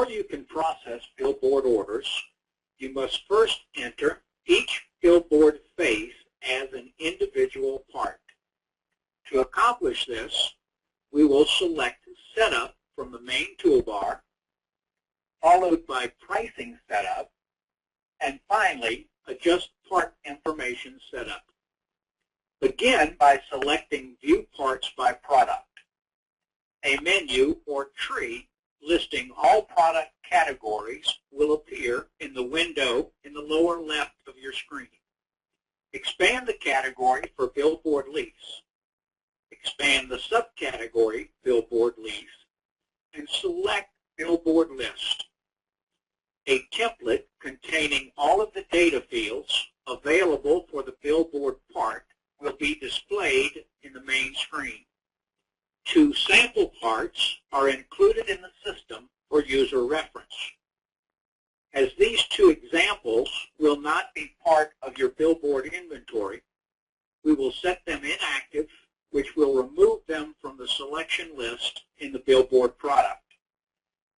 Before you can process billboard orders, you must first enter each billboard face as an individual part. To accomplish this, we will select Setup from the main toolbar, followed by Pricing Setup, and finally, Adjust Part Information Setup. Begin by selecting View Parts by Product. A menu or tree listing all product categories will appear in the window in the lower left of your screen. Expand the category for Billboard Lease. Expand the subcategory Billboard Lease and select Billboard List. A template containing all of the data fields available for the billboard part will be displayed in the main screen. 2 sample parts are included in the system for user reference. As these 2 examples will not be part of your billboard inventory, we will set them inactive, which will remove them from the selection list in the billboard product.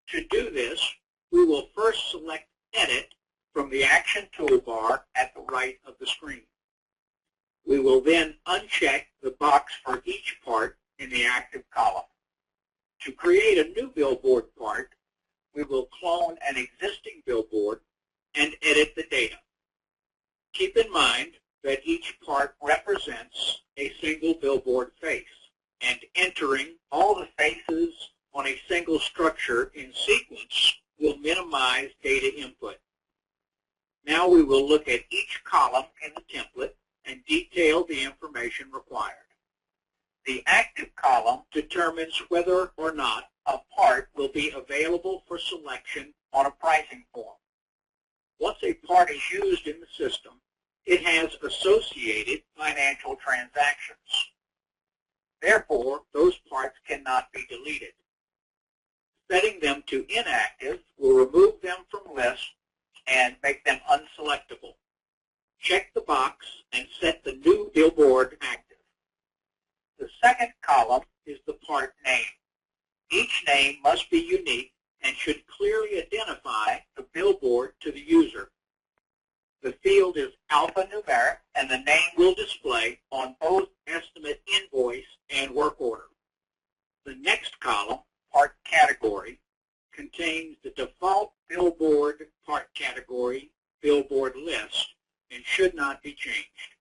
To do this, we will first select Edit from the Action toolbar at the right of the screen. We will then uncheck the box for each part in the active column. To create a new billboard part, we will clone an existing billboard and edit the data. Keep in mind that each part represents a single billboard face, and entering all the faces on a single structure in sequence will minimize data input. Now we will look at each column in the template and detail the information required. The active column determines whether or not a part will be available for selection on a pricing form. Once a part is used in the system, it has associated financial transactions. Therefore, those parts cannot be deleted. Setting them to inactive will remove them from lists and make them unselectable. Check the box and set the new billboard active. The second column is the part name. Each name must be unique and should clearly identify the billboard to the user. The field is alphanumeric, and the name will display on both estimate invoice and work order. The next column, part category, contains the default billboard part category billboard list and should not be changed.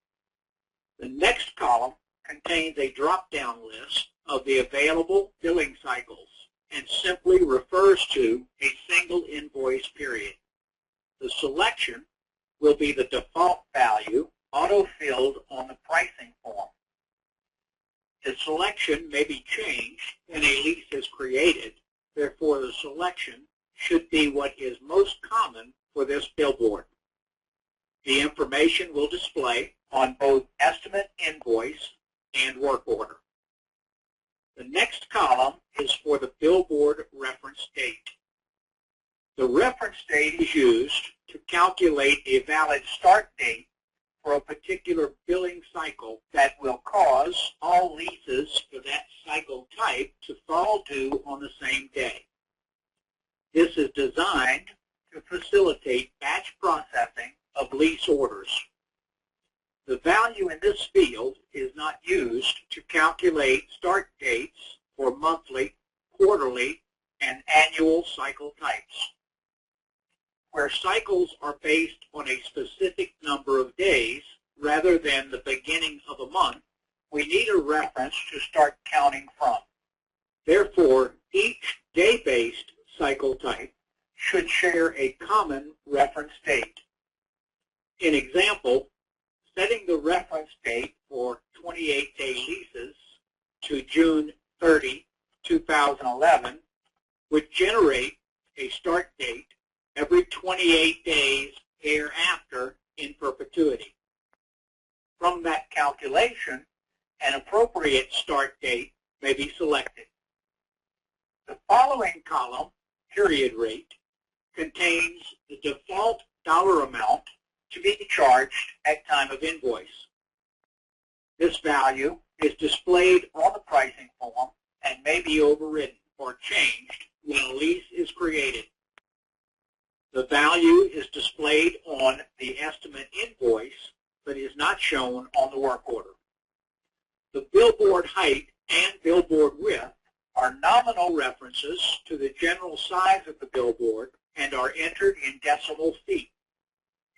The next column contains a drop-down list of the available billing cycles and simply refers to a single invoice period. The selection will be the default value auto-filled on the pricing form. The selection may be changed when a lease is created. Therefore, the selection should be what is most common for this billboard. The information will display on both estimate invoice and work order. The next column is for the billboard reference date. The reference date is used to calculate a valid start date for a particular billing cycle that will cause all leases for that cycle type to fall due on the same day. This is designed to facilitate batch processing of lease orders. The value in this field is not used to calculate start dates for monthly, quarterly, and annual cycle types. Where cycles are based on a specific number of days rather than the beginning of a month, we need a reference to start counting from. Therefore, each day-based cycle type should share a common reference date. In example, setting the reference date for 28-day leases to June 30, 2011 would generate a start date every 28 days thereafter in perpetuity. From that calculation, an appropriate start date may be selected. The following column, period rate, contains the default dollar amount to be charged at time of invoice. This value is displayed on the pricing form and may be overridden or changed when a lease is created. shown on the work order. The billboard height and billboard width are nominal references to the general size of the billboard and are entered in decimal feet.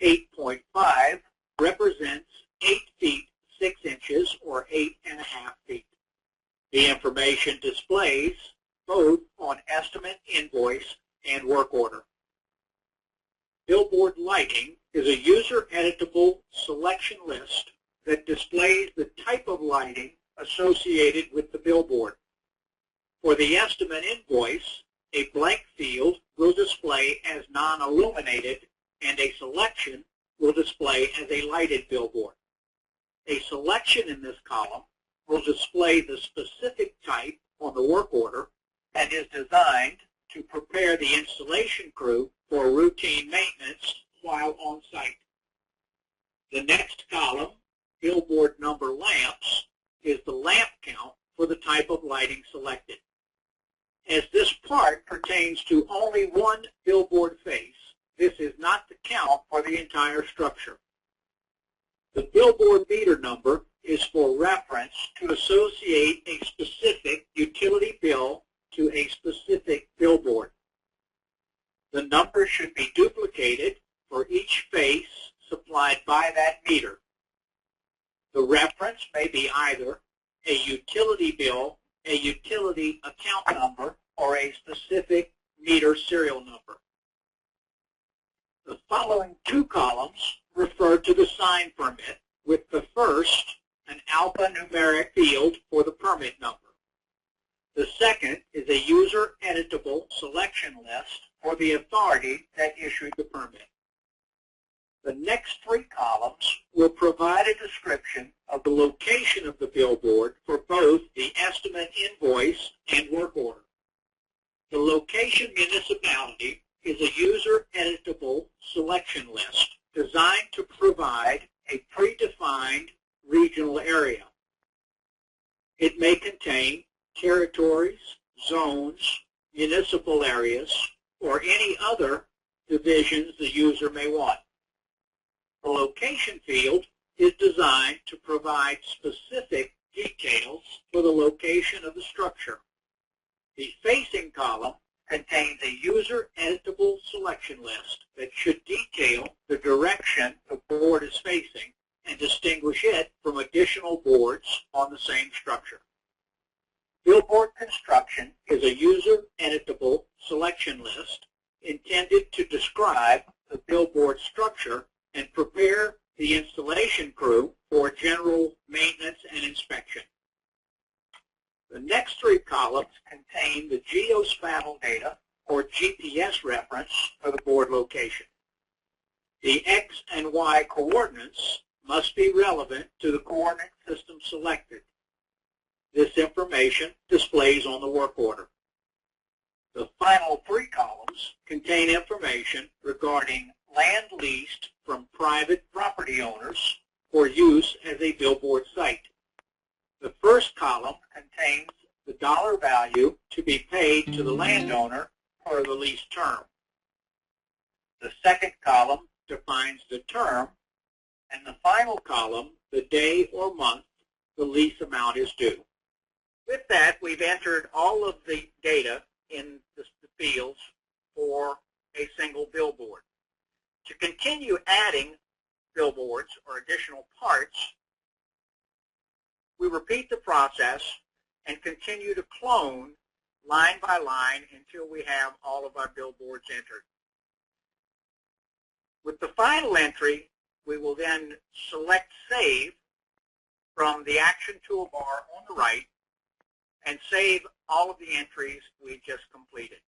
8.5 represents 8 feet 6 inches or 8.5 feet. The information displays both on estimate, invoice, and work order. Billboard lighting is a user-editable selection list that displays the type of lighting associated with the billboard. For the estimate invoice, a blank field will display as non-illuminated and a selection will display as a lighted billboard. A selection in this column will display the specific type on the work order and is designed to prepare the installation crew for routine maintenance while on site. The next column, billboard number lamps, is the lamp count for the type of lighting selected. As this part pertains to only one billboard face, this is not the count for the entire structure. The billboard meter number is for reference to associate a specific utility bill to a specific billboard. The number should be duplicated for each face supplied by that meter. The reference may be either a utility bill, a utility account number, or a specific meter serial number. The following two columns refer to the sign permit, with the first an alphanumeric field for the permit number. The second is a user-editable selection list for the authority that issued the permit. The next three columns will provide a description of the location of the billboard for both the estimate invoice and work order. The location municipality is a user-editable selection list designed to provide a predefined regional area. It may contain territories, zones, municipal areas, or any other divisions the user may want. The location field is designed to provide specific details for the location of the structure. The facing column contains a user-editable selection list that should detail the direction the board is facing and distinguish it from additional boards on the same structure. Billboard construction is a user-editable selection list intended to describe the billboard structure and prepare the installation crew for general maintenance and inspection. The next three columns contain the geospatial data or GPS reference for the board location. The X and Y coordinates must be relevant to the coordinate system selected. This information displays on the work order. The final three columns contain information regarding land leased from private property owners for use as a billboard site. The first column contains the dollar value to be paid to the landowner for the lease term. The second column defines the term, and the final column the day or month the lease amount is due. With that, we've entered all of the data in the fields for a single billboard. To continue adding billboards or additional parts, we repeat the process and continue to clone line by line until we have all of our billboards entered. With the final entry, we will then select Save from the Action toolbar on the right and save all of the entries we just completed.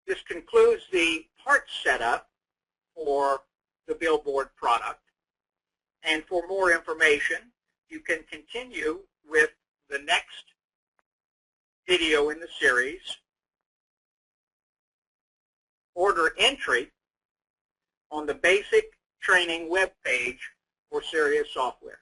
This concludes the parts setup for the billboard product. And for more information, you can continue with the next video in the series, Order Entry, on the basic training webpage for Sirius Software.